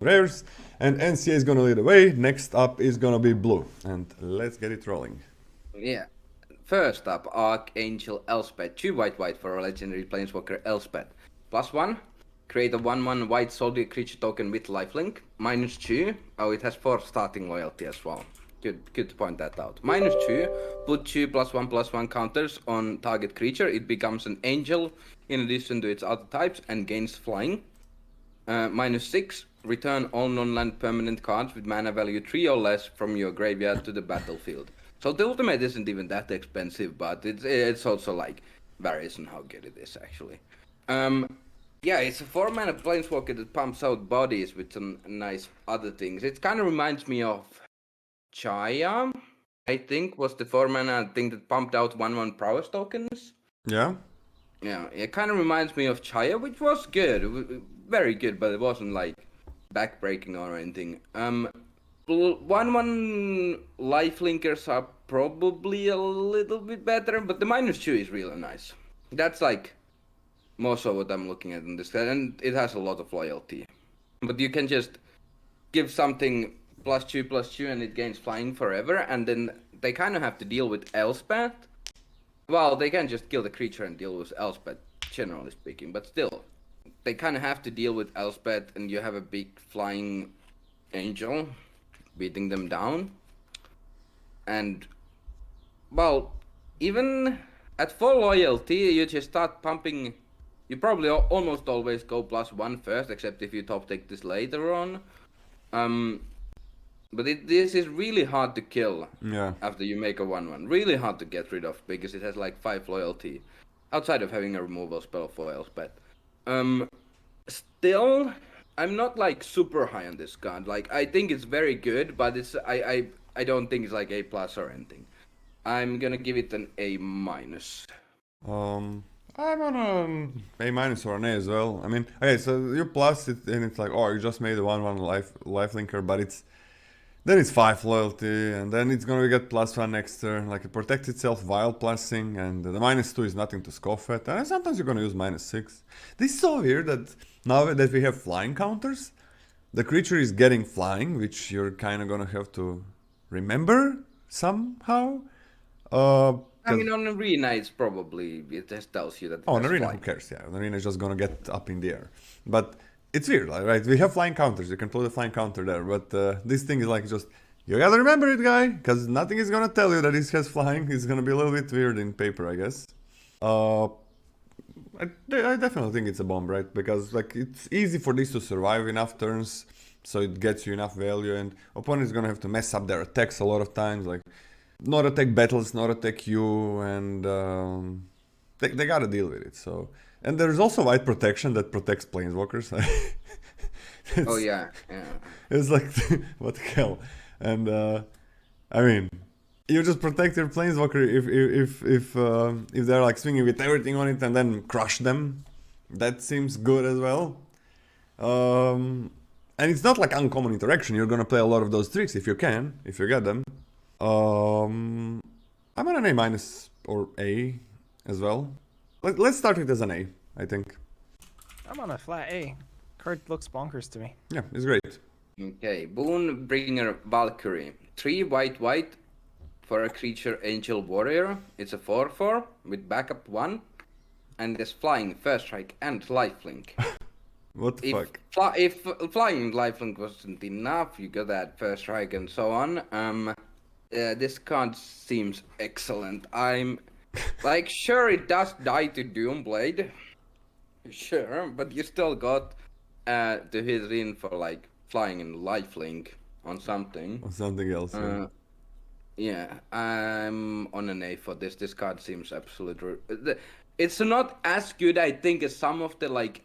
rares, and NCA is gonna lead the way. Next up is gonna be blue, and let's get it rolling. Yeah. First up, Archangel Elspeth. 2 white for a legendary planeswalker Elspeth. +1. Create a 1/1 white soldier creature token with lifelink. -2. Oh, it has 4 starting loyalty as well. Good to point that out. -2. Put 2 +1/+1 counters on target creature. It becomes an angel in addition to its other types and gains flying. -6. Return all non-land permanent cards with mana value 3 or less from your graveyard to the battlefield. So the ultimate isn't even that expensive, but it's also like varies on how good it is actually. Yeah, it's a 4-mana planeswalker that pumps out bodies with some nice other things. It kind of reminds me of Chaya, I think, was the 4-mana thing that pumped out 1/1 prowess tokens. Yeah. Yeah, it kind of reminds me of Chaya, which was good, very good, but it wasn't like backbreaking or anything. 1/1 lifelinkers are probably a little bit better, but the -2 is really nice. That's like most of what I'm looking at in this guy, and it has a lot of loyalty. But you can just give something +2/+2 and it gains flying forever, and then they kind of have to deal with Elspeth. Well, they can just kill the creature and deal with Elspeth, generally speaking, but still. They kind of have to deal with Elspeth, and you have a big flying angel beating them down. And, well, even at full loyalty, you just start pumping. You probably almost always go +1 first, except if you top take this later on. But this is really hard to kill after you make a 1/1. Really hard to get rid of because it has like 5 loyalty, outside of having a removal spell for Elspeth. Still, I'm not like super high on this card. Like I think it's very good, but it's I don't think it's like A+ or anything. I'm gonna give it an A-. I'm on an A- or an A as well. I mean, okay, so you plus it, and it's like, oh, you just made a 1/1 lifelinker, but then it's 5 loyalty, and then it's gonna get +1 next turn. Like it protects itself while plussing, and the -2 is nothing to scoff at. And sometimes you're gonna use -6. This is so weird that now that we have flying counters, the creature is getting flying, which you're kind of gonna have to remember somehow. I mean, on Arena, it's probably, it just tells you that. Oh, on Arena, who cares? Yeah, on Arena is just gonna get up in the air. But it's weird, right? We have flying counters. You can put a flying counter there, but this thing is like just you gotta remember it, guy, because nothing is gonna tell you that it has flying. It's gonna be a little bit weird in paper, I guess. I definitely think it's a bomb, right? Because like it's easy for this to survive enough turns, so it gets you enough value, and opponent is gonna have to mess up their attacks a lot of times, like not attack battles, not attack you, and they gotta deal with it. So, and there's also white protection that protects planeswalkers. Oh yeah. It's like what the hell, and I mean, you just protect your planeswalker if they're like swinging with everything on it and then crush them. That seems good as well. And it's not like uncommon interaction. You're gonna play a lot of those tricks if you get them. I'm on an A- or A as well. Let's start it as an A, I think. I'm on a flat A. Card looks bonkers to me. Yeah, it's great. Okay, Boon-Bringer Valkyrie. 3 white for a creature angel warrior. It's a 4/4 with backup 1. And there's flying, first strike, and lifelink. What the fuck? If flying and lifelink wasn't enough, you got that first strike and so on. This card seems excellent. I'm like, sure, it does die to Doomblade. Sure, but you still got to hit in for like flying and lifelink on something. Or something else. Yeah, I'm on an A for this. This card seems absolutely. It's not as good, I think, as some of the like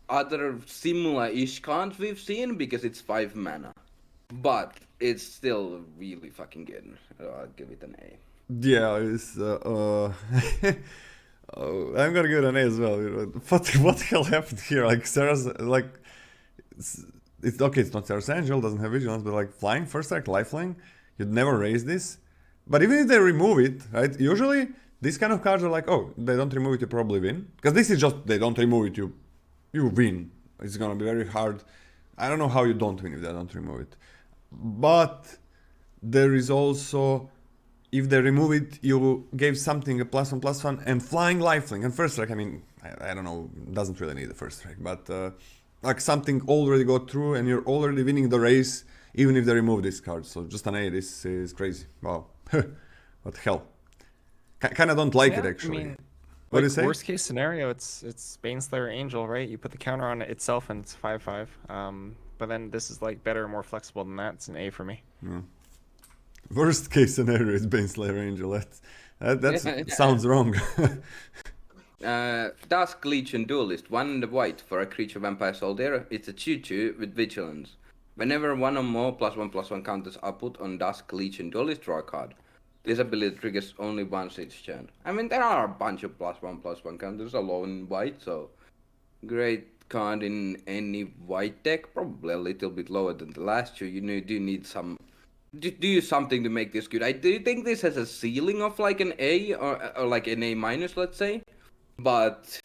other similar-ish cards we've seen because it's 5 mana, but it's still really fucking good. I'll give it an A. Yeah, it's I'm gonna give it an A as well. What the hell happened here? Like Sarah's like it's okay. It's not Sarah's Angel, doesn't have vigilance, but like flying first strike, lifelink. You'd never raise this. But even if they remove it, right? Usually these kind of cards are like, oh, they don't remove it, you probably win. Because this is just they don't remove it, you win. It's gonna be very hard I don't know how you don't win if they don't remove it. But there is also, if they remove it, you gave something a +1/+1 and flying lifelink. And first strike, I mean, I don't know, doesn't really need the first strike, but like something already got through and you're already winning the race, even if they remove this card. So just an A, this is crazy. Wow. What the hell? Kind of don't like it actually. I mean, What do you like, say? worst case scenario, it's Baneslayer Angel, right? You put the counter on it itself and it's 5/5. But then this is like better and more flexible than that. It's an A for me. Worst case scenario is Baneslayer Angel. That sounds wrong. Dusk Legion Duelist, 1 and a white for a creature vampire soldier. It's a 2/2 with vigilance. Whenever one or more +1/+1 counters are put on Dusk Legion Duelist, draw a card. This ability triggers only once each turn. I mean, there are a bunch of +1/+1 counters alone in white, so great card in any white deck. Probably a little bit lower than the last two. You do need some. Do something to make this good. Do you think this has a ceiling of like an A or like an A minus, let's say? But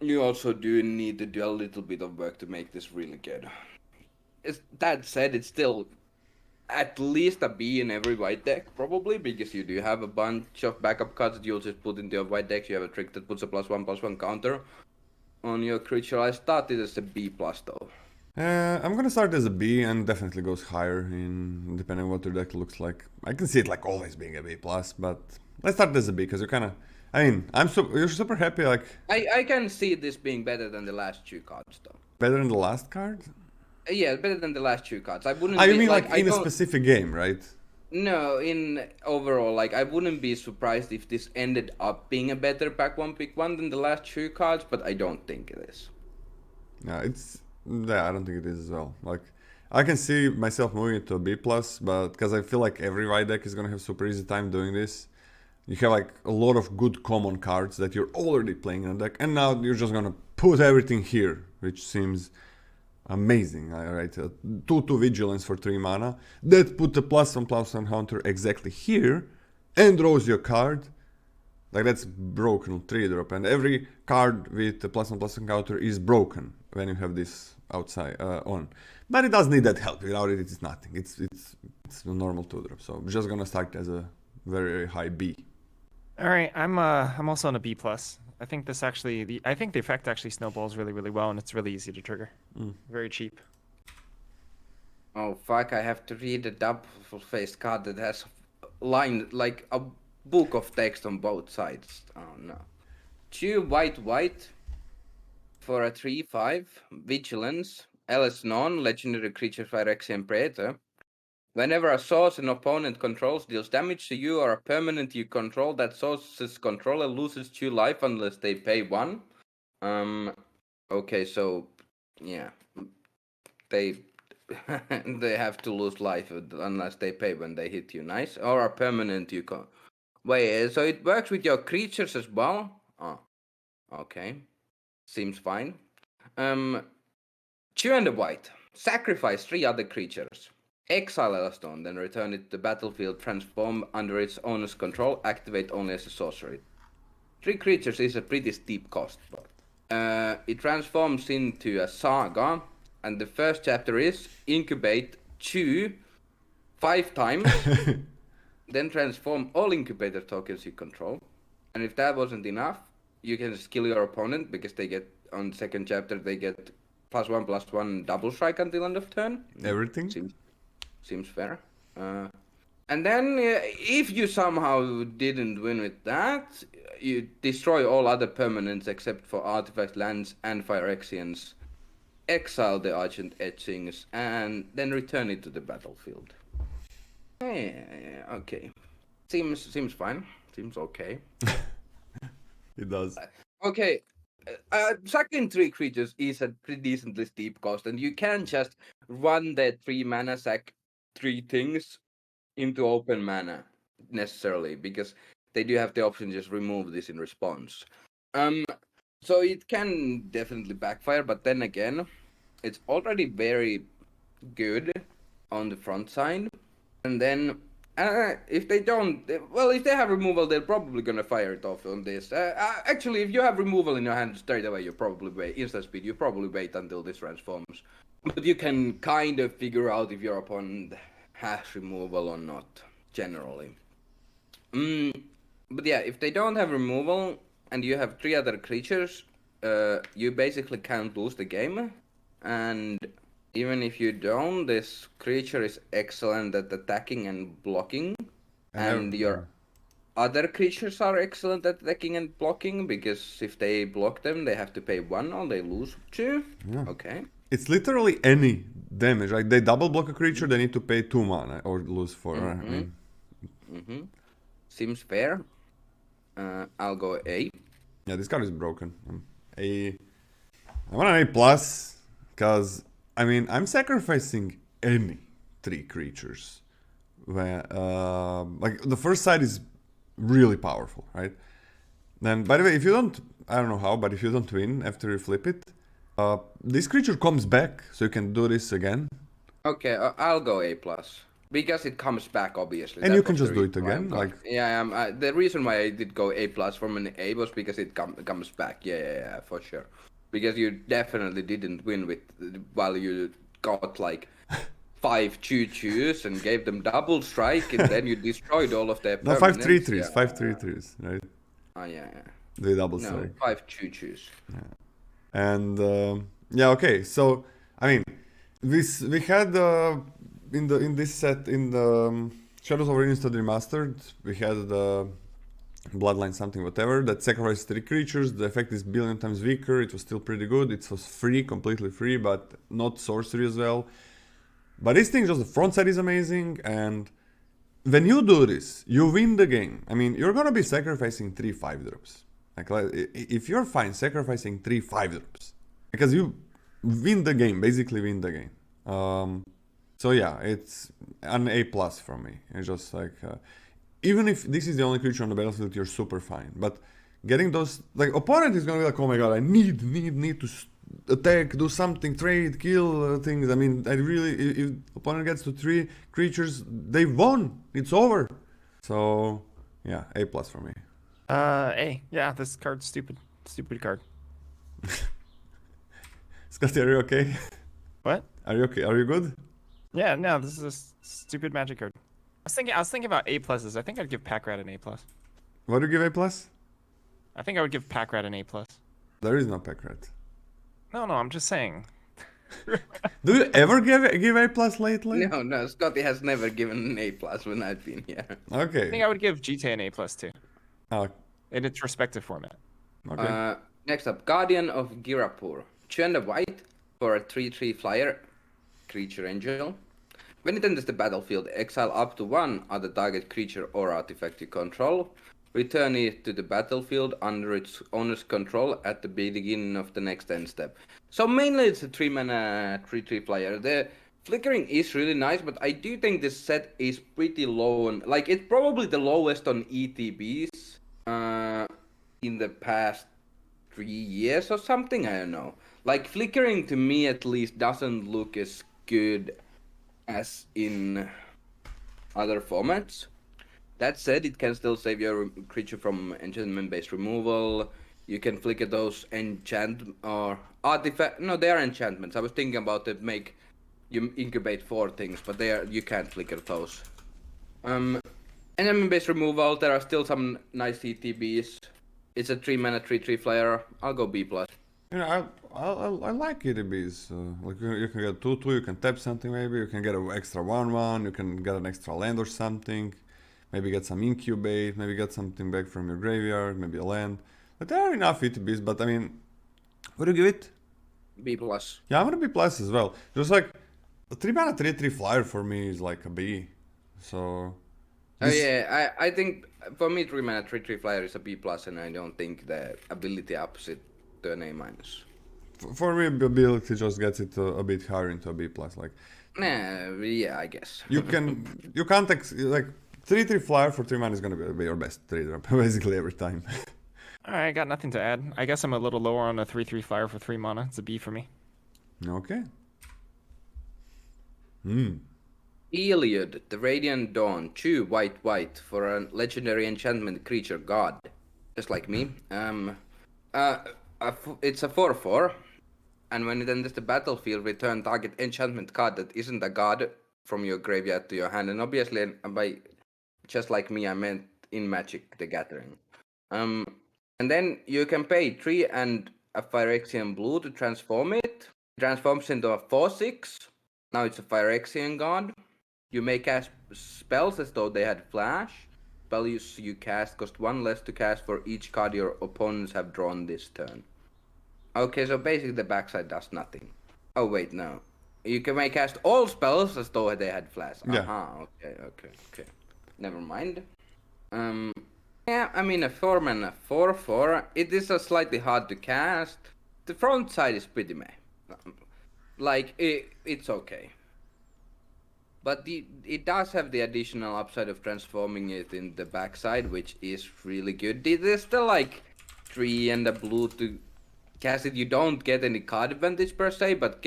you also do need to do a little bit of work to make this really good. That said, it's still at least a B in every white deck, probably, because you do have a bunch of backup cards that you'll just put into your white decks. You have a trick that puts a +1/+1 counter on your creature. I started as a B plus though. I'm gonna start as a B and definitely goes higher in depending on what your deck looks like. I can see it like always being a B plus, but let's start as a B because you're kind of. I mean, you're super happy. Like I can see this being better than the last two cards though. better than the last card. Yeah, better than the last two cards. I wouldn't. You mean like in a specific game, right? No, in overall, like I wouldn't be surprised if this ended up being a better pack one pick one than the last two cards, but I don't think it is. Yeah, I don't think it is as well. Like I can see myself moving it to a B plus, but because I feel like every white deck is gonna have super easy time doing this. You have like a lot of good common cards that you're already playing in a deck, and now you're just gonna put everything here, which seems amazing. Alright, 2/2 vigilance for 3 mana. That put the +1/+1 counter exactly here and draws your card. Like that's broken 3-drop, and every card with the +1/+1 counter is broken when you have this outside on. But it doesn't need that help. Without it, it's nothing. It's a normal 2-drop. So I'm just gonna start as a very high B. All right, I'm also on a B plus. I think this actually I think the effect actually snowballs really well, and it's really easy to trigger. Very cheap. Oh fuck! I have to read a double-faced card that has line like a book of text on both sides. Oh no! 2 white for a 3/5 vigilance. Elesh Norn, legendary creature Phyrexian Praetor. Whenever a source an opponent controls deals damage to you or a permanent you control, that source's controller loses 2 life unless they pay 1. Okay, so yeah, they they have to lose life unless they pay when they hit you. Nice. Or a permanent you can. Wait, so it works with your creatures as well? Oh, okay, seems fine. 2 and a white. Sacrifice 3 other creatures. Exile Elesh Norn, then return it to the battlefield, transform under its owner's control, activate only as a sorcery. 3 creatures is a pretty steep cost, but it transforms into a saga, and the first chapter is incubate 2 5 times, then transform all incubator tokens you control. And if that wasn't enough, you can skill your opponent because they get on the second chapter they get +1/+1 double strike until end of turn. Everything Seems fair. And then if you somehow didn't win with that, you destroy all other permanents except for artifacts, lands, and Phyrexians. Exile the Argent Etchings and then return it to the battlefield. Okay. Seems fine. Seems okay. It does. Okay. Sacking 3 creatures is a pretty decently steep cost, and you can just run that 3 mana sack 3 things into open mana necessarily, because they do have the option to just remove this in response. So it can definitely backfire, but then again, it's already very good on the front side. And then if they don't, well, if they have removal, they're probably gonna fire it off on this. Actually, if you have removal in your hand straight away, you probably wait instant speed. You probably wait until this transforms But you can kind of figure out if your opponent has removal or not, generally. But yeah, if they don't have removal and you have 3 other creatures, you basically can't lose the game. And even if you don't, this creature is excellent at attacking and blocking. And your other creatures are excellent at attacking and blocking, because if they block them, they have to pay 1 or they lose 2. Yeah. Okay. It's literally any damage. Like they double block a creature, they need to pay 2 mana or lose 4. I mean, Seems fair. I'll go A. yeah, this card is broken. I want an A plus, because I mean I'm sacrificing any 3 creatures. Where like the first side is really powerful, right? Then, by the way, if you don't, I don't know how, but if you don't win after you flip it, this creature comes back, so you can do this again. Okay, I'll go A plus. Because it comes back, obviously. And That you can was the just do it reason why again, I'm like... Yeah, the reason why I did go A plus from an A was because it comes back. Yeah, for sure. Because you definitely didn't win with while you got like 5 choo-choos and gave them double strike, and then you destroyed all of their No, permanents. 5/3/3s, Yeah. 5/3/3s, right? Oh, yeah. The double No, strike. 5 choo-choos. And yeah, okay. So I mean, we had in this set in the Shadows of Innistrad Remastered, we had the Bloodline something whatever that sacrificed 3 creatures. The effect is billion times weaker. It was still pretty good. It was free, completely free, but not sorcery as well. But this thing, just the front side is amazing, and when you do this, you win the game. I mean, you're gonna be sacrificing 3 5-drops. Like, if you're fine sacrificing 3 5-drops, because you win the game, basically win the game. So yeah, it's an A plus from me. It's just like, even if this is the only creature on the battlefield, you're super fine. But getting those, like, opponent is gonna be like, oh my god, I need to attack, do something, trade, kill things. I mean, I really, if opponent gets to 3 creatures, they won. It's over. So yeah, A plus for me. A. Yeah, this card's stupid. Stupid card. Scotty, are you okay? What? Are you okay? Are you good? Yeah, no, this is a stupid magic card. I was thinking about A pluses. I think I'd give Packrat an A plus. What do you give A plus? I think I would give Packrat an A plus. There is no Packrat. No, I'm just saying. Do you ever give A plus lately? No, Scotty has never given an A plus when I've been here. Okay. I think I would give GT an A plus too. Oh, In its respective format. okay. Next up, Guardian of Ghirapur. 2 and a white for a 3/3 flyer creature angel. When it enters the battlefield, exile up to 1 other target creature or artifact you control. Return it to the battlefield under its owner's control at the beginning of the next end step. So mainly it's a 3-mana 3/3 flyer. The flickering is really nice, but I do think this set is pretty low on, like, it's probably the lowest on ETBs in the past 3 years or something. I don't know. Like, flickering to me at least doesn't look as good as in other formats. That said, it can still save your creature from enchantment-based removal. You can flicker those enchant or artifact. No, they are enchantments. I was thinking about it. Make you incubate 4 things, but you can't flicker those. Enchantment-based removal. There are still some nice ETBs. It's a 3-mana 3/3 flyer. I'll go B plus. You know, I like ETBs. Like you can get 2/2. You can tap something. Maybe you can get an extra 1/1. You can get an extra land or something. Maybe get some incubate, maybe get something back from your graveyard, maybe a land. But there are enough ETBs, but I mean, what do you give it? B plus. Yeah, I'm gonna B plus as well. Just like, a 3-mana 3/3 flyer for me is like a B. So... Oh yeah, I think for me 3-mana 3/3 flyer is a B plus, and I don't think the ability ups it to an A minus. For me, ability just gets it a bit higher into a B plus. Like, Nah, yeah, I guess. you can't like 3/3 flyer for 3 mana is gonna be your best 3-drop basically every time. Alright, I got nothing to add. I guess I'm a little lower on a 3/3 flyer for 3 mana. It's a B for me. Okay. Heliod, the Radiant Dawn, 2 white for a legendary enchantment creature god, just like me. It's a 4/4, and when it enters the battlefield, return target enchantment card that isn't a god from your graveyard to your hand. And obviously, by just like me, I meant in Magic the Gathering. And then you can pay 3 and a Phyrexian blue to transform it. It transforms into a 4/6. Now it's a Phyrexian god. You may cast spells as though they had flash. Spells you cast cost 1 less to cast for each card your opponents have drawn this turn. Okay, so basically the backside does nothing. Oh wait, no. You may cast all spells as though they had flash. Yeah. Okay. Never mind. Yeah, I mean a 4-mana 4/4. It is a slightly hard to cast. The front side is pretty meh. Like it's okay. But it does have the additional upside of transforming it in the backside, which is really good. There's still like 3 and a blue to cast it. You don't get any card advantage per se, but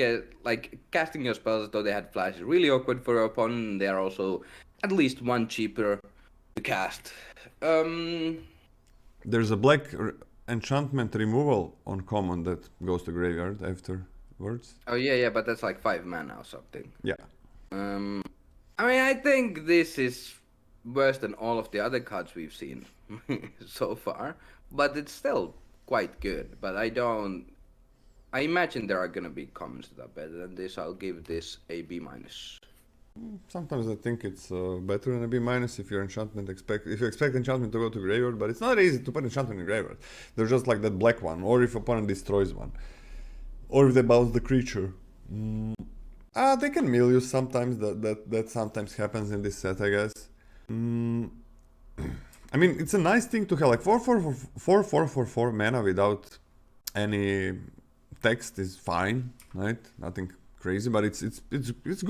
casting your spells as though they had flash is really awkward for your opponent. And they are also at least 1 cheaper to cast. There's a black enchantment removal on common that goes to graveyard afterwards. Oh yeah, but that's like 5 mana or something. Yeah. I mean, I think this is worse than all of the other cards we've seen so far, but it's still quite good. But I imagine there are gonna be comments that are better than this. I'll give this a B-. Sometimes I think it's better than a B- if your enchantment if you expect enchantment to go to graveyard, but it's not easy to put enchantment in graveyard. There's just like that black one, or if opponent destroys one, or if they bounce the creature. They can mill you sometimes. That sometimes happens in this set, I guess. I mean, it's a nice thing to have. Like 4/4 mana without any text is fine, right? Nothing crazy, but it's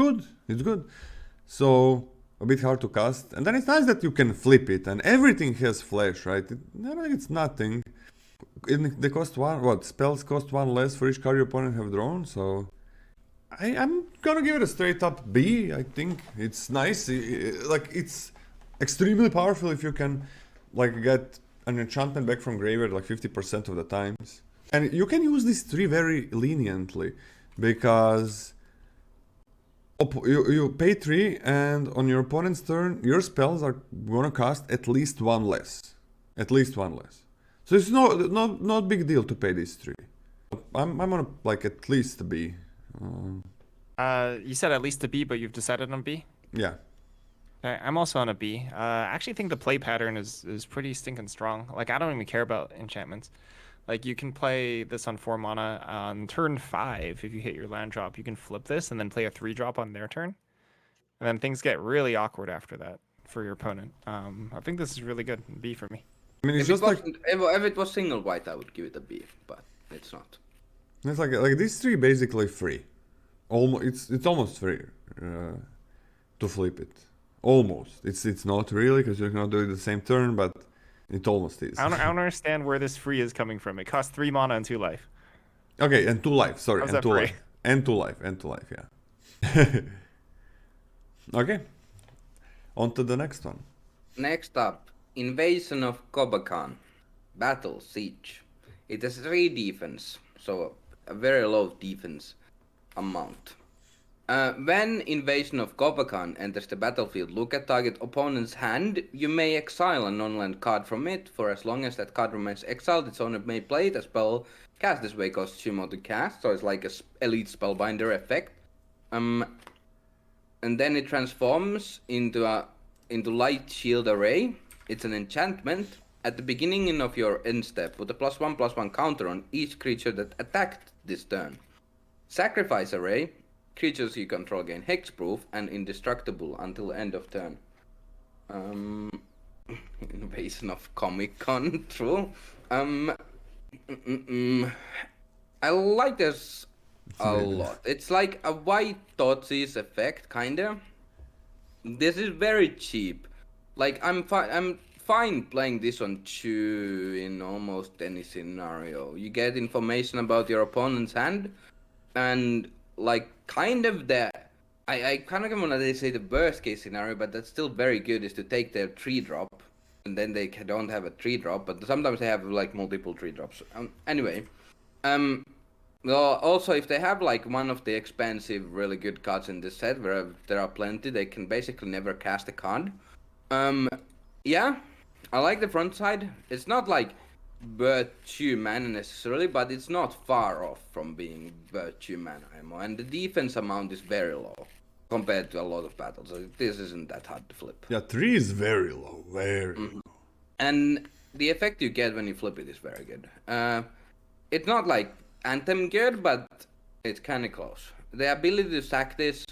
good. It's good. So a bit hard to cast, and then it's nice that you can flip it, and everything has flash, right? It's nothing. They cost 1. What spells cost 1 less for each card your opponent have drawn? So I'm gonna give it a straight up B. I think it's nice. Like it's extremely powerful if you can like get an enchantment back from graveyard like 50% of the times, and you can use this tree very leniently because you pay 3 and on your opponent's turn your spells are gonna cost at least 1 less. So it's not big deal to pay this 3. I'm on like at least a B. You said at least a B, but you've decided on B? Yeah. Okay, I'm also on a B. I actually think the play pattern is pretty stinking strong. Like, I don't even care about enchantments. Like, you can play this on 4 mana on turn 5. If you hit your land drop, you can flip this and then play a 3-drop on their turn. And then things get really awkward after that for your opponent. I think this is really good. B for me. I mean, it's if just like... If it was single white, I would give it a B, but it's not. It's like this 3 basically free. It's almost free to flip it. Almost. It's not really because you cannot do it the same turn, but it almost is. I don't understand where this free is coming from. It costs 3 mana and 2 life. Okay, and 2 life. Sorry, How's and that 2 free? life. And 2 life. Yeah. Okay. On to the next one. Next up, Invasion of Gobakhan. Battle Siege. It has 3 defense, so a very low defense amount. When Invasion of Gobakhan enters the battlefield, look at target opponent's hand. You may exile a non-land card from it. For as long as that card remains exiled, its owner may play it. A spell cast this way costs 2 more to cast, so it's like a elite spellbinder effect. And then it transforms into Light Shield Array. It's an enchantment. At the beginning of your end step, put a +1/+1 counter on each creature that attacked this turn. Sacrifice Array. Creatures you control gain hexproof and indestructible until end of turn. Invasion of Comic Con, true. I like this a lot. It's like a white Thoughtseize effect, kinda. This is very cheap. Like I'm fine playing this on 2 in almost any scenario. You get information about your opponent's hand, and like kind of I kind of want to say the worst case scenario, but that's still very good, is to take their 3-drop, and then they don't have a 3-drop, but sometimes they have like multiple 3-drops. Anyway, Well, also if they have like one of the expensive, really good cards in this set, where there are plenty, they can basically never cast a card. Yeah, I like the front side. It's not like worth 2 mana necessarily, but it's not far off from being worth 2 mana ammo. And the defense amount is very low compared to a lot of battles. So this isn't that hard to flip. Yeah, 3 is very low, very low. And the effect you get when you flip it is very good. It's not like Anthem good, but it's kind of close. The ability to sack this,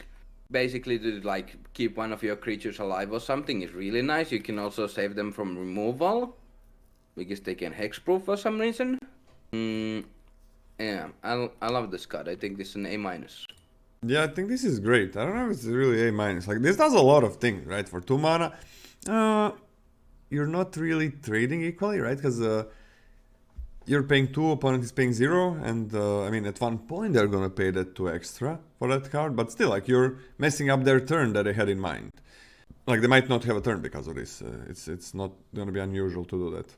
basically to like keep one of your creatures alive or something, is really nice. You can also save them from removal, because they can hexproof for some reason. Yeah, I love this card. I think this is an A-. Yeah, I think this is great. I don't know if it's really A-. Like, this does a lot of things, right? For 2 mana, you're not really trading equally, right? Because you're paying 2, opponent is paying 0, and I mean, at one point they're gonna pay that 2 extra for that card, but still, like, you're messing up their turn that they had in mind. Like, they might not have a turn because of this. It's not gonna be unusual to do that.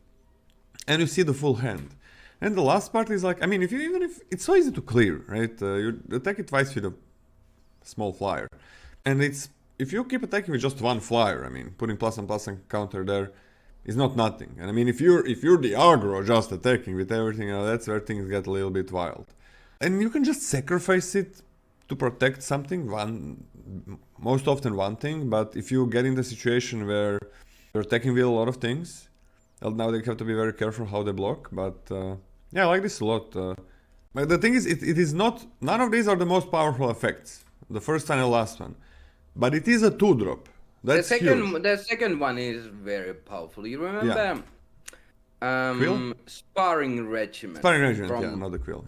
And you see the full hand. And the last part is like, I mean, even if it's so easy to clear, right? You attack it twice with a small flyer, and if you keep attacking with just 1 flyer, I mean, putting plus and counter there is not nothing. And I mean, if you're the aggro just attacking with everything, that's where things get a little bit wild. And you can just sacrifice it to protect something, most often one thing. But if you get in the situation where you're attacking with a lot of things, well, now they have to be very careful how they block. But yeah, I like this a lot. But the thing is, it is not. None of these are the most powerful effects. The first one and the last one, but it is a 2-drop. That's huge. The second one is very powerful. You remember? Quill? Sparring Regiment. Sparring Regiment, yeah, not the Quill,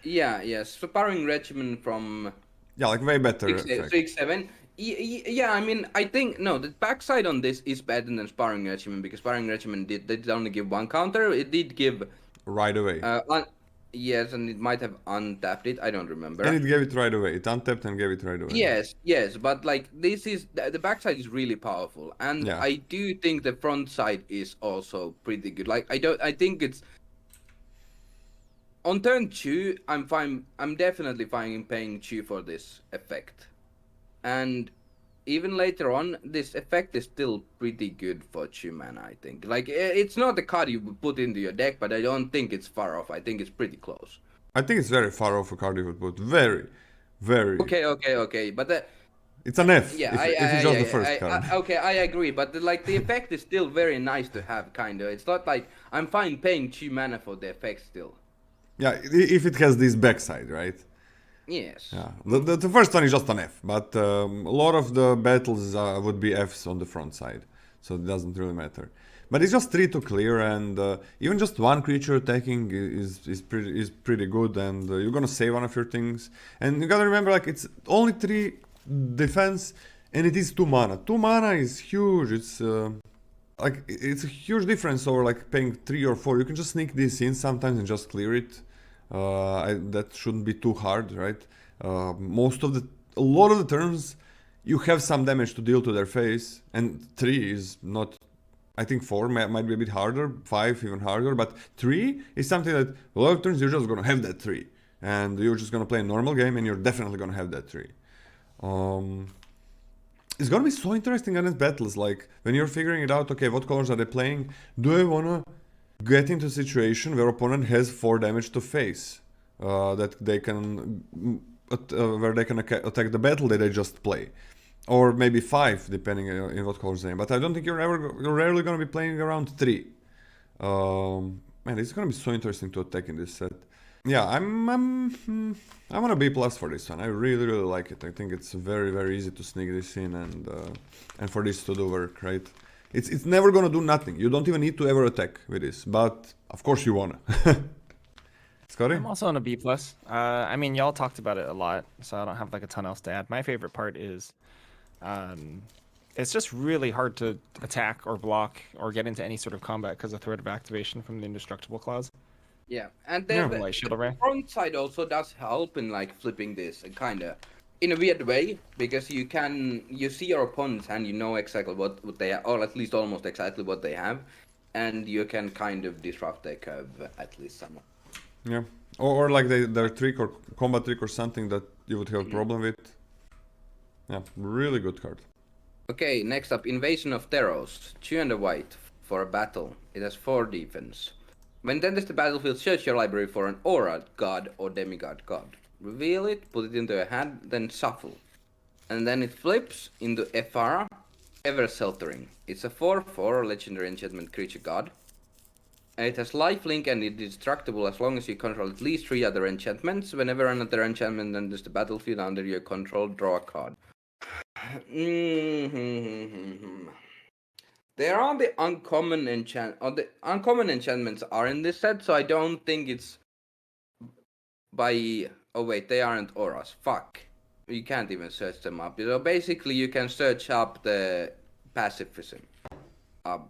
yeah. Yeah. Sparring Regiment from. Yeah, like way better. 6-7. Yeah, I mean, I think no. The backside on this is better than Sparring Regiment, because Sparring Regiment did only give 1 counter. It did give right away. Yes, and it might have untapped it. I don't remember. And it gave it right away. It untapped and gave it right away. Yes, but like this is the backside is really powerful, and yeah. I do think the front side is also pretty good. Like I think it's on turn 2. I'm fine. I'm definitely fine in paying 2 for this effect, and even later on, this effect is still pretty good for 2 mana, I think. Like, it's not the card you would put into your deck, but I don't think it's far off. I think it's pretty close. I think it's very far off a card you would put. Very, very. Okay. But it's an F. Yeah, if it's just the first card. Okay, I agree. But the effect is still very nice to have, kind of. It's not like I'm fine paying 2 mana for the effect still. Yeah, if it has this backside, right? Yes. Yeah, the first one is just an F, but a lot of the battles would be Fs on the front side, so it doesn't really matter. But it's just 3 to clear, and even just 1 creature attacking is pretty good, and you're gonna save one of your things. And you gotta remember, like, it's only 3 defense, and it is 2 mana. 2 mana is huge. It's like, it's a huge difference over like paying 3 or 4. You can just sneak this in sometimes and just clear it. That shouldn't be too hard, right? A lot of the turns you have some damage to deal to their face, and 3 is not. I think 4 might be a bit harder, 5 even harder, but 3 is something that a lot of turns you're just gonna have that 3, and you're just gonna play a normal game, and you're definitely gonna have that 3. It's gonna be so interesting against battles, like when you're figuring it out. Okay, what colors are they playing? Do I wanna get into a situation where opponent has 4 damage to face, that they can where they can attack the battle that they just play, or maybe 5 depending on what colors they're in. But I don't think you're rarely gonna be playing around 3. Man, it's gonna be so interesting to attack in this set. Yeah, I'm on a B+ for this one. I really like it. I think it's very easy to sneak this in, and for this to do work, right? It's never gonna do nothing. You don't even need to ever attack with this, but of course you wanna. Scotty? I'm also on a B+. I mean, y'all talked about it a lot, so I don't have like a ton else to add. My favorite part is, it's just really hard to attack or block or get into any sort of combat because of threat of activation from the indestructible clause. Yeah, and the front side also does help in like flipping this, kind of in a weird way, because you see your opponent's hand, you know exactly what they have, or at least almost exactly what they have, and you can kind of disrupt their curve at least somewhat. Yeah. Or like their trick or combat trick or something that you would have a problem with. Yeah, really good card. Okay, next up, Invasion of Theros. 2 and a white for a battle. It has 4 defense. When it enters the battlefield, search your library for an aura god or demigod god. Reveal it, put it into a hand, then shuffle. And then it flips into Ephara, Ever Sheltering. It's a 4/4 legendary enchantment creature god. It has lifelink and it is destructible as long as you control at least 3 other enchantments. Whenever another enchantment enters the battlefield under your control, draw a card. There are the uncommon enchantments are in this set, so I don't think it's by... Oh wait, they aren't auras. Fuck. You can't even search them up. So basically you can search up the pacifism.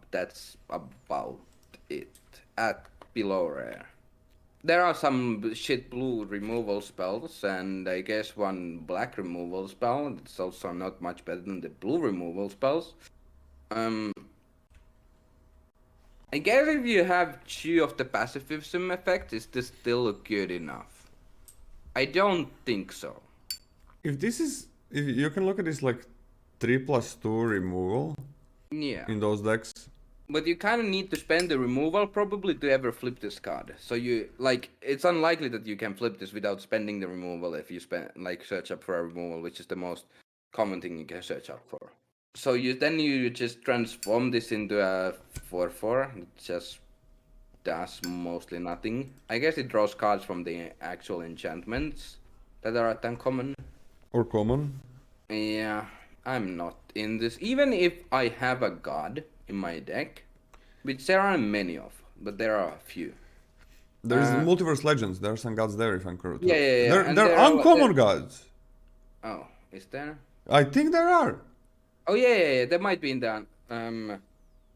That's about it. At below rare. There are some shit blue removal spells, and I guess one black removal spell. It's also not much better than the blue removal spells. I guess if you have 2 of the pacifism effect, is this still good enough? I don't think so. If you can look at this like 3+2 removal. Yeah. In those decks. But you kind of need to spend the removal probably to ever flip this card. So you like it's unlikely that you can flip this without spending the removal if you search up for a removal, which is the most common thing you can search up for. So you just transform this into a 4/4. It just does mostly nothing. I guess it draws cards from the actual enchantments that are at uncommon. Or common. Yeah, I'm not in this. Even if I have a god in my deck, which there aren't many of, but there are a few. There's Multiverse Legends. There are some gods there, if I'm correct. Yeah. They're uncommon gods. Oh, is there? I think there are. Oh yeah. There might be in the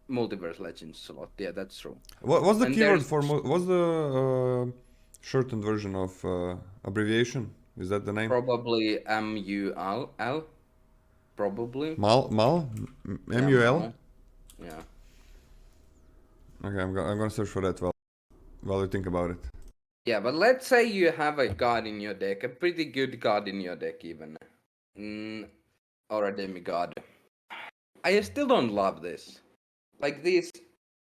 Multiverse Legends slot. Yeah, that's true. What's the keyword for? What's the shortened version of abbreviation? Is that the name? Probably MUL. Probably. Mal? MUL? Yeah. Okay, I'm gonna search for that while you think about it. Yeah, but let's say you have a god in your deck, a pretty good god in your deck even. Or a demigod. I still don't love this. Like these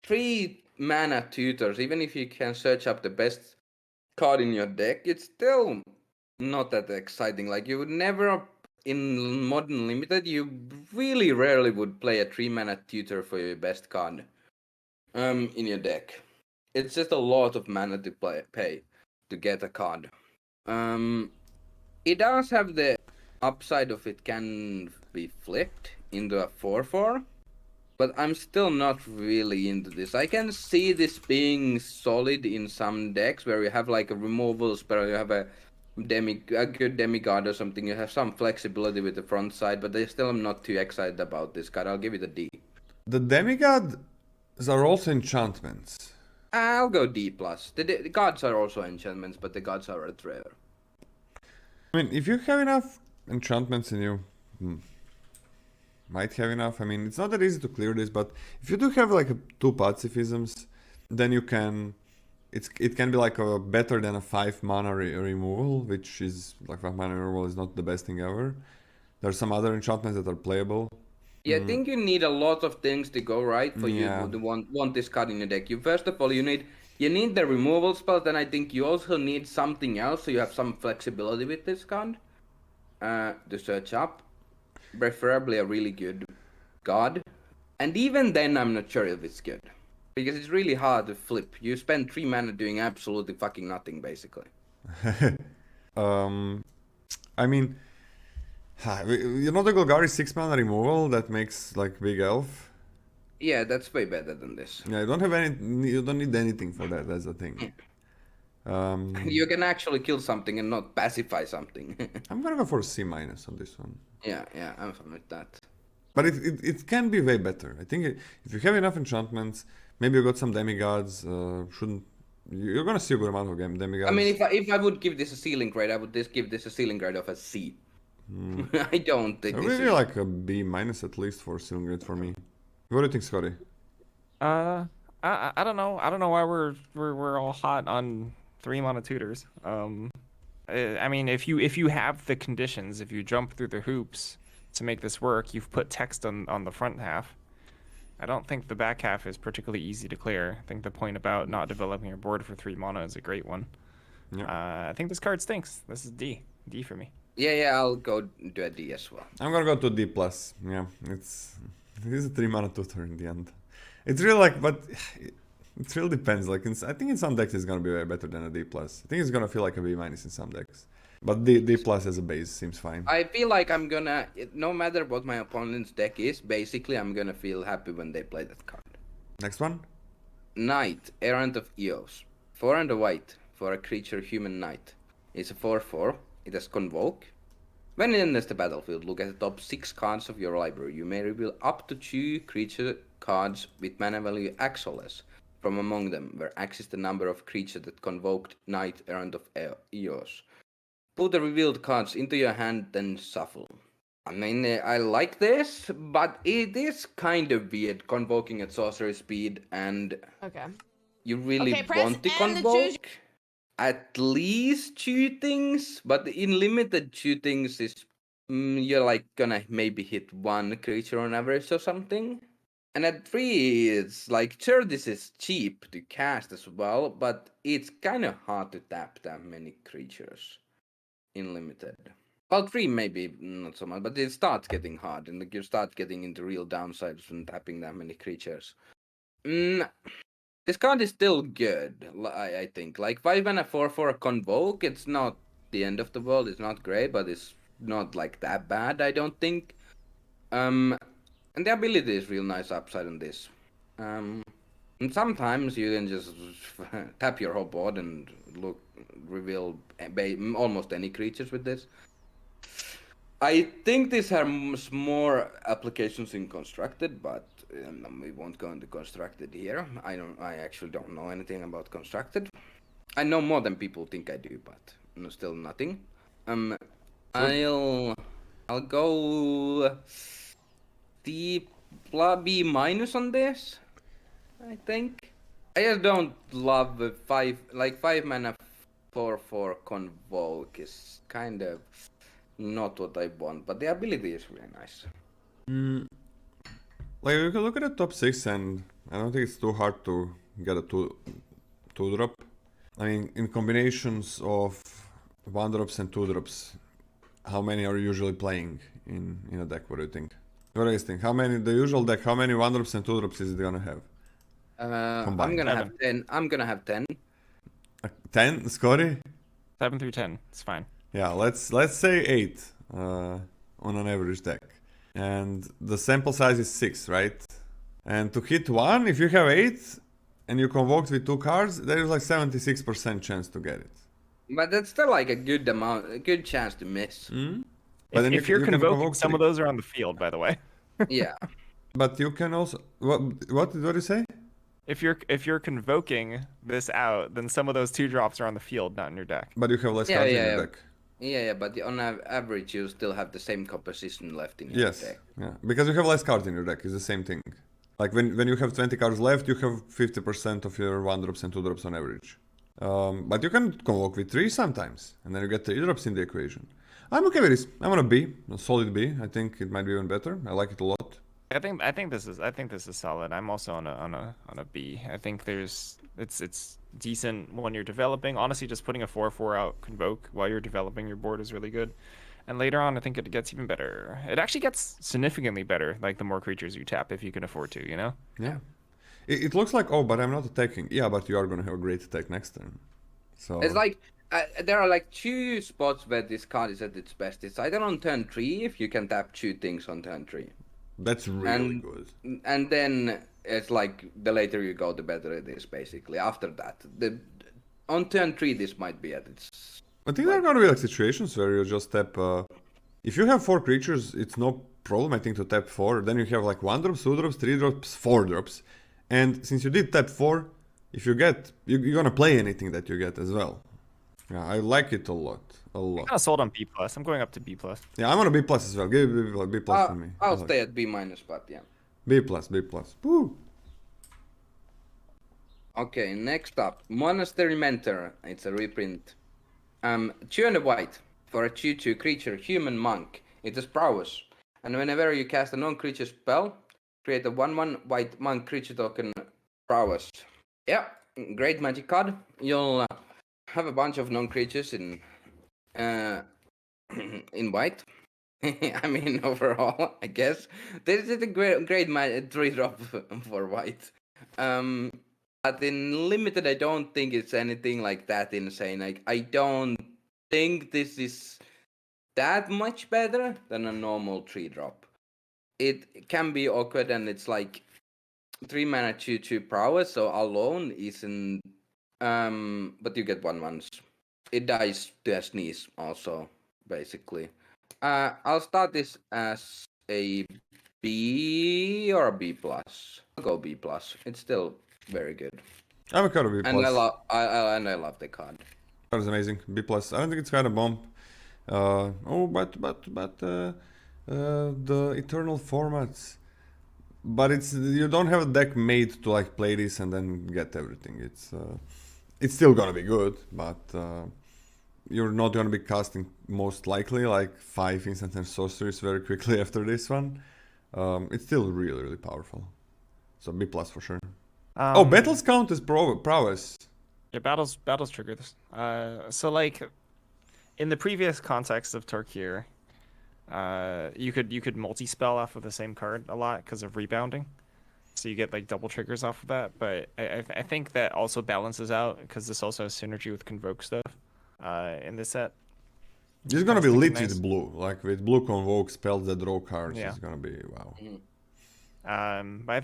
3 mana tutors, even if you can search up the best card in your deck, it's still not that exciting. Like you would never, in Modern Limited, you really rarely would play a 3 mana tutor for your best card in your deck. It's just a lot of mana to pay to get a card. It does have the upside of it can be flipped into a 4/4, but I'm still not really into this. I can see this being solid in some decks where you have like a removal spell, you have a good demigod or something, you have some flexibility with the front side, but I still am not too excited about this card. I'll give it a D. The demigods are also enchantments. I'll go D+. The gods are also enchantments, but the gods are at rare. I mean, if you have enough enchantments in you, might have enough. I mean, it's not that easy to clear this, but if you do have like 2 pacifisms, then you can... It can be like a better than a 5 mana removal, which is like 5 mana removal is not the best thing ever. There's some other enchantments that are playable. Yeah, I think you need a lot of things to go right for you to want this card in your deck. First of all, you need the removal spell, then I think you also need something else so you have some flexibility with this card to search up. Preferably a really good god. And even then I'm not sure if it's good. Because it's really hard to flip. You spend 3 mana doing absolutely fucking nothing, basically. I mean... You know the Golgari 6 mana removal that makes like big elf? Yeah, that's way better than this. Yeah, you don't need anything for that, that's the thing. You can actually kill something and not pacify something. I'm gonna go for C- on this one. Yeah, I'm fine with that. But it can be way better. I think if you have enough enchantments, maybe you got some demigods, you're gonna see a good amount of demigods. I mean, if I would give this a ceiling grade, I would just give this a ceiling grade of a C. I don't think. Really like a B- at least for ceiling grade for me. What do you think, Scotty? I don't know. I don't know why we're all hot on 3 mana tutors. I mean, if you have the conditions, if you jump through the hoops to make this work, you've put text on the front half. I don't think the back half is particularly easy to clear. I think the point about not developing your board for 3 mana is a great one. I think this card stinks. This is D for me. Yeah, I'll go do a D as well. I'm gonna go to D+. Yeah, it is a 3 mana tutor in the end. It's really like, but it really depends. Like, I think in some decks it's gonna be way better than a D+. I think it's gonna feel like a B- in some decks. But D+ as a base seems fine. I feel like I'm gonna, no matter what my opponent's deck is, basically I'm gonna feel happy when they play that card. Next one? Knight-Errant of Eos. 4 and a white for a creature human knight. It's a 4/4. It has Convoke. When it enters the battlefield, look at the top 6 cards of your library. You may reveal up to 2 creature cards with mana value X or less from among them, where X is the number of creatures that convoked Knight-Errant of Eos. Put the revealed cards into your hand, then shuffle. I mean, I like this, but it is kind of weird convoking at sorcery speed, and you really want to convoke at least 2 things, but in limited 2 things is you're like gonna maybe hit 1 creature on average or something. And at 3, it's like, sure, this is cheap to cast as well, but it's kind of hard to tap that many creatures in limited. Well, 3 maybe not so much, but it starts getting hard, and you start getting into real downsides from tapping that many creatures. This card is still good, I think. Like 5 and a 4/4 Convoke, it's not the end of the world, it's not great, but it's not like that bad, I don't think. And the ability is real nice upside on this. And sometimes you can just tap your whole board and reveal almost any creatures with this. I think this has more applications in Constructed, but we won't go into Constructed here. I actually don't know anything about Constructed. I know more than people think I do, but still nothing. I'll go B- on this, I think. I just don't love the 5 mana 4/4 Convoke is kind of not what I want, but the ability is really nice. Like, you can look at the top 6, and I don't think it's too hard to get a 2-drop. I mean, in combinations of 1-drops and 2-drops, how many are you usually playing in a deck? What do you think? What do you think? The usual deck, how many 1-drops and 2-drops is it gonna have? I'm gonna have 10. I'm gonna have 10. 10, Scotty? 7 through 10, it's fine. Yeah, let's say 8 on an average deck. And the sample size is 6, right? And to hit 1, if you have 8 and you convoked with 2 cards, there is like 76% chance to get it. But that's still like a good chance to miss. But if you're convoking, some of those are on the field, by the way. Yeah. But you can also what did you say? If you're convoking this out, then some of those 2-drops are on the field, not in your deck. But you have less cards in your deck. Yeah, but on average you still have the same composition left in your deck. Yeah, because you have less cards in your deck, it's the same thing. Like when you have 20 cards left, you have 50% of your 1-drops and 2-drops on average. But you can convoke with 3 sometimes, and then you get 3 drops in the equation. I'm okay with this. I'm on a B, a solid B. I think it might be even better. I like it a lot. I think this is solid. I'm also on a B. I think it's decent when you're developing. Honestly, just putting a 4/4 out convoke while you're developing your board is really good. And later on, I think it gets even better. It actually gets significantly better, like the more creatures you tap, if you can afford to, you know? Yeah. It looks like, oh, but I'm not attacking. Yeah, but you are gonna have a great attack next turn. So it's like there are like 2 spots where this card is at its best. It's either on turn 3 if you can tap 2 things on turn 3. That's really good. And then it's like the later you go, the better it is. Basically, after that, on turn 3, this might be at its. I think there are gonna be like situations where you just tap. If you have 4 creatures, it's no problem. I think to tap 4. Then you have like 1-drops, 2-drops, 3-drops, 4-drops, and since you did tap 4, if you get, you're gonna play anything that you get as well. Yeah, I like it a lot. I'm kind of sold on B+. I'm going up to B+. Yeah, I'm on a B+ as well. Give B+ for me. I'll stay at B-, but yeah. B+. Woo! Okay, next up, Monastery Mentor. It's a reprint. 2 and a white for a 2/2 creature, human monk. It is prowess, and whenever you cast a non-creature spell, create a 1/1 white monk creature token prowess. Yeah, great magic card. You'll have a bunch of non-creatures in in white. I mean, overall, I guess this is a great 3-drop for white. But in limited, I don't think it's anything like that insane. Like, I don't think this is that much better than a normal 3-drop. It can be awkward, and it's like 3 mana 2/2 prowess, so alone isn't. But you get 1/1s. It dies to a sneeze also, basically. I'll start this as a B or a B plus. I'll go B plus. It's still very good. I'm a card of B+. And I love the card. Card is amazing. B+. I don't think it's kind of bomb. But the eternal formats. But you don't have a deck made to like play this and then get everything. It's still gonna be good, but you're not gonna be casting most likely like 5 instant and sorceries very quickly after this one. It's still really, really powerful. So B+ for sure. Battles count as prowess. Yeah, battles trigger this. So like, in the previous context of Torkir, you could multi-spell off of the same card a lot because of rebounding. So you get like double triggers off of that. But I think that also balances out because this also has synergy with Convoke stuff in this set. It's gonna be lit nice. with blue, like with blue Convoke spells that draw cards. Yeah. It's gonna be wow. But I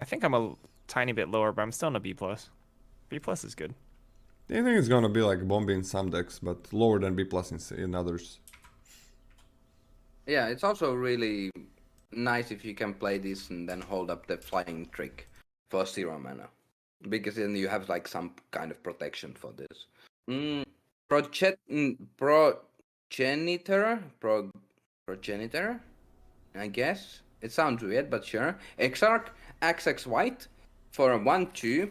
think I'm a tiny bit lower, but I'm still in a B+. B+ is good. I think it's gonna be like Bombi in some decks, but lower than B+ in others. Yeah, it's also really nice if you can play this and then hold up the flying trick for 0 mana. Because then you have like some kind of protection for this. Progenitor, I guess. It sounds weird, but sure. Exarch, XX white for a 1/2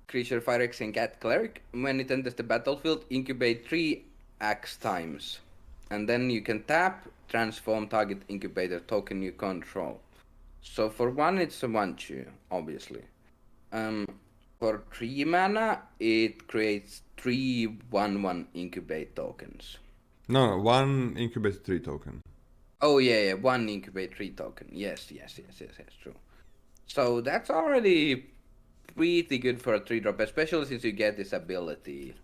creature, 5x and cat cleric. When it enters the battlefield, incubate 3 X times. And then you can tap, transform target incubator token you control. So for 1, it's a 1/2, obviously. For 3 mana, it creates 3 1/1 incubate tokens. No, 1 incubate 3 token. Oh yeah, 1 incubate 3 token. Yes, true. So that's already pretty good for a 3-drop, especially since you get this ability.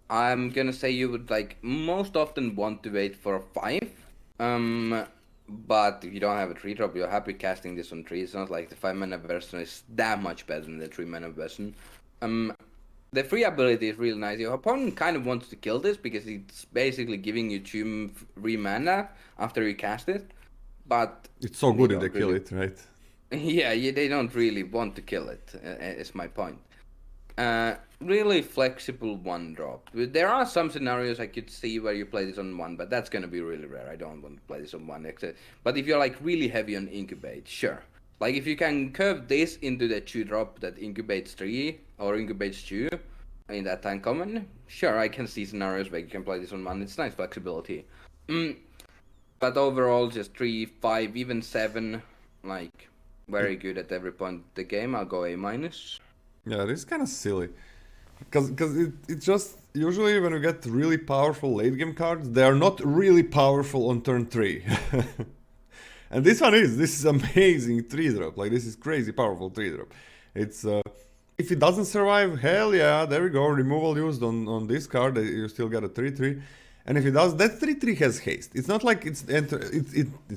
I'm gonna say you would like most often want to wait for a 5. But if you don't have a 3-drop, you're happy casting this on 3. It's not like the 5-mana version is that much better than the 3-mana version. The free ability is really nice. Your opponent kind of wants to kill this because it's basically giving you 2 free mana after you cast it. But it's so good if they kill it, right? Yeah, they don't really want to kill it, is my point. Really flexible 1-drop. There are some scenarios I could see where you play this on 1, but that's gonna be really rare. I don't want to play this on 1. But if you're like really heavy on incubate, sure. Like if you can curve this into the 2-drop that incubates 3 or incubates 2 in that uncommon, sure, I can see scenarios where you can play this on 1. It's nice flexibility. But overall, just 3, 5, even 7, like very good at every point of the game. I'll go A-. Yeah, this is kind of silly. Because it's just, usually when we get really powerful late game cards, they are not really powerful on turn 3. And this is amazing 3-drop, like this is crazy powerful 3-drop. It's, if it doesn't survive, hell yeah, there we go, removal used on this card, you still get a 3/3. And if it does, that 3/3 has haste. It's not like it's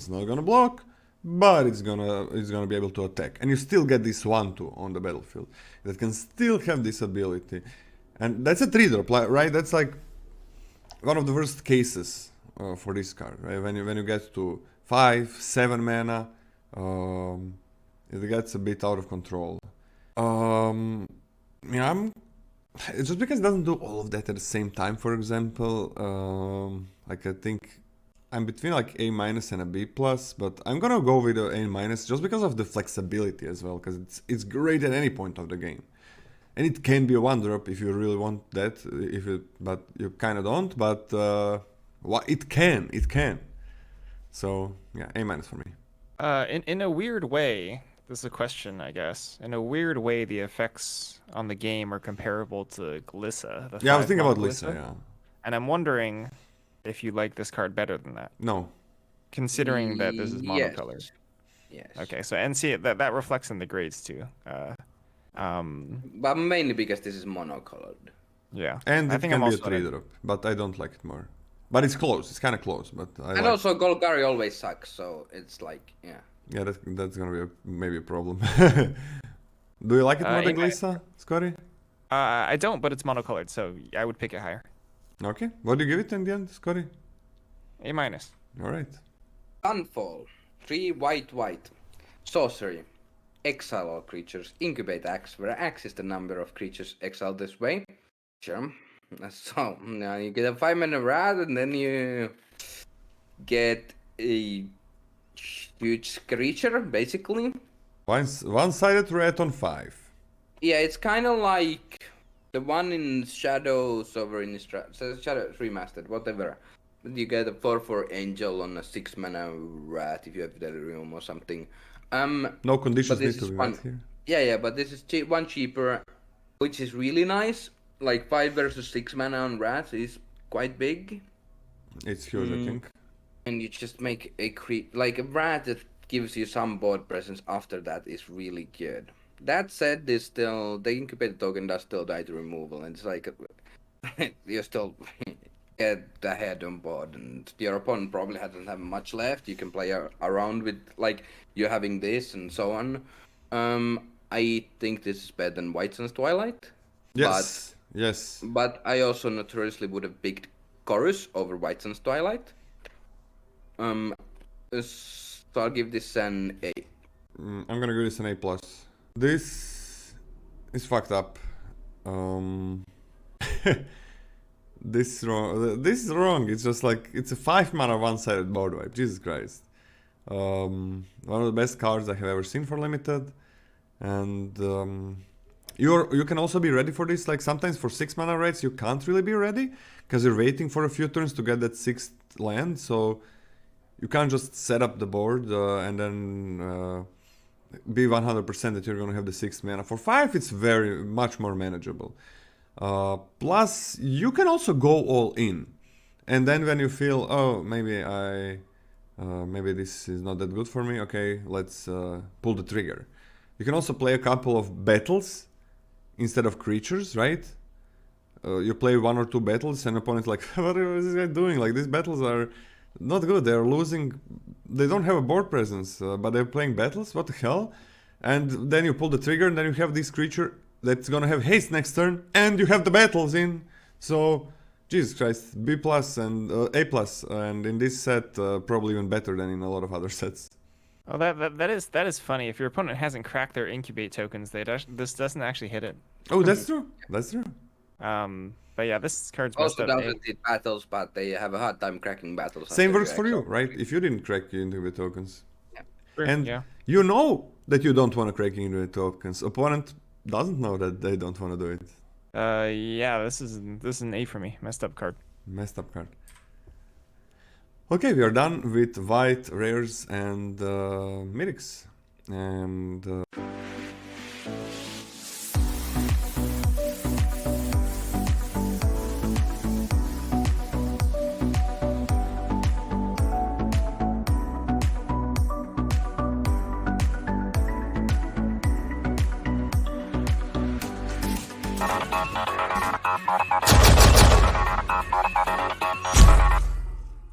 not gonna block, but it's gonna be able to attack, and you still get this 1/2 on the battlefield that can still have this ability, and that's a 3-drop, right? That's like one of the worst cases for this card, right? When you get to 5, 7 mana, it gets a bit out of control. Yeah, it's just because it doesn't do all of that at the same time. For example, like I think I'm between like A minus and a B plus, but I'm gonna go with a A minus just because of the flexibility as well, because it's great at any point of the game, and it can be a one drop if you really want that. But you kind of don't. But it can. So yeah, A minus for me. In a weird way, this is a question, I guess. In a weird way, the effects on the game are comparable to Glissa. Yeah, I was thinking about Glissa. Yeah. And I'm wondering if you like this card better than that. No. Considering that this is monocolored. Yes. Okay, so and see that reflects in the grades too. But mainly because this is monocolored. Yeah. And I it think can I'm be a also 3-drop, but I don't like it more. But it's close. It's kind of close, but And also Golgari always sucks, so it's like, yeah. Yeah, that's gonna be maybe a problem. Do you like it more than Glissa, Scotty? I don't, but it's monocolored, so I would pick it higher. Okay. What do you give it in the end, Scotty? A minus. All right. Sunfall. 3 white. Sorcery. Exile all creatures. Incubate Axe, where Axe is the number of creatures exiled this way. Sure. So, now you get a 5-mana Wrath, and then you get a huge creature, basically. One-sided red on 5. Yeah, it's kind of like the one in Shadows over in Shadows Remastered, whatever. You get a 4/4 Angel on a 6-mana Rat if you have Delirium or something. No conditions need to be met here. Yeah, but this is one cheaper, which is really nice. Like 5 versus 6 mana on Rats is quite big. It's huge, I think. And you just make like a Rat that gives you some board presence after that is really good. That said, there's still the incubated token does still die to removal, and it's like you still get the head on board, and your opponent probably doesn't have much left. You can play around with like you having this and so on. I think this is better than White Sun's Twilight. Yes. But I also notoriously would have picked Chorus over White Sun's Twilight. So I'll give this an A. I'm gonna give this an A plus. This is fucked up. This is wrong. It's just like it's a 5-mana one-sided board wipe. Jesus Christ. One of the best cards I have ever seen for limited, and you can also be ready for this. Like sometimes for 6-mana raids you can't really be ready because you're waiting for a few turns to get that 6th land. So you can't just set up the board and then be 100% that you're going to have the 6th mana. For 5 it's very much more manageable. Plus you can also go all in, and then when you feel, oh, maybe this is not that good for me, okay, let's pull the trigger. You can also play a couple of battles instead of creatures, right? You play 1 or 2 battles and opponent's like, what is this guy doing? Like, these battles are not good. They're losing. They don't have a board presence, but they're playing battles. What the hell? And then you pull the trigger, and then you have this creature that's gonna have haste next turn, and you have the battles in. So, Jesus Christ, B plus and A plus, and in this set, probably even better than in a lot of other sets. Oh, that is funny. If your opponent hasn't cracked their incubate tokens, this doesn't actually hit it. Oh, that's true. That's true. But yeah, this card's messed Also up. doesn't hit battles, but they have a hard time cracking battles. Same works for you, right? If you didn't crack your incubate tokens, yeah. And you know that you don't want to crack your incubate tokens. Opponent doesn't know that they don't want to do it. Yeah, this is an A for me. Messed up card. Messed up card. Okay, we are done with white rares and mythics, and.